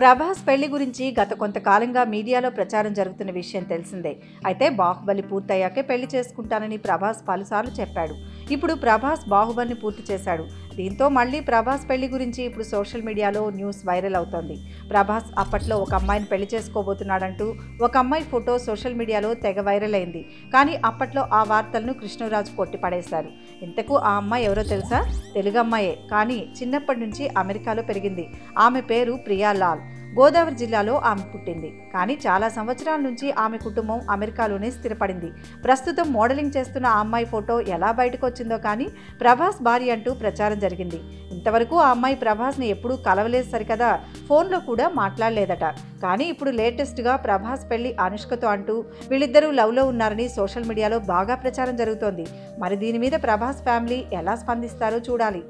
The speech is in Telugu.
ప్రభాస్ పెళ్లి గురించి గత కొంతకాలంగా మీడియాలో ప్రచారం జరుగుతున్న విషయం తెలిసిందే. అయితే బాహుబలి పూర్తయ్యాకే పెళ్లి చేసుకుంటానని ప్రభాస్ పలుసార్లు చెప్పాడు. ఇప్పుడు ప్రభాస్ బాహుబలిని పూర్తి చేశాడు. దీంతో మళ్ళీ ప్రభాస్ పెళ్లి గురించి ఇప్పుడు సోషల్ మీడియాలో న్యూస్ వైరల్ అవుతోంది. ప్రభాస్ అప్పట్లో ఒక అమ్మాయిని పెళ్లి చేసుకోబోతున్నాడంటూ ఒక అమ్మాయి ఫోటో సోషల్ మీడియాలో తెగ వైరల్ అయింది. కానీ అప్పట్లో ఆ వార్తలను కృష్ణరాజు కొట్టిపడేశారు. ఇంతకు ఆ అమ్మాయి ఎవరో తెలుసా? తెలుగు అమ్మాయే, కానీ చిన్నప్పటి నుంచి అమెరికాలో పెరిగింది. ఆమె పేరు ప్రియా లాల్. గోదావరి జిల్లాలో ఆమె పుట్టింది. కానీ చాలా సంవత్సరాల నుంచి ఆమె కుటుంబం అమెరికాలోనే స్థిరపడింది. ప్రస్తుతం మోడలింగ్ చేస్తున్న ఆ అమ్మాయి ఫోటో ఎలా బయటకు వచ్చిందో కానీ ప్రభాస్ భార్య అంటూ ప్రచారం జరిగింది. ఇంతవరకు ఆ అమ్మాయి ప్రభాస్ని ఎప్పుడూ కలవలేదు సరికదా, ఫోన్లో కూడా మాట్లాడలేదట. కానీ ఇప్పుడు లేటెస్ట్గా ప్రభాస్ పెళ్లి అనుష్కతో అంటూ వీళ్ళిద్దరూ లవ్లో ఉన్నారని సోషల్ మీడియాలో బాగా ప్రచారం జరుగుతోంది. మరి దీని మీద ప్రభాస్ ఫ్యామిలీ ఎలా స్పందిస్తారో చూడాలి.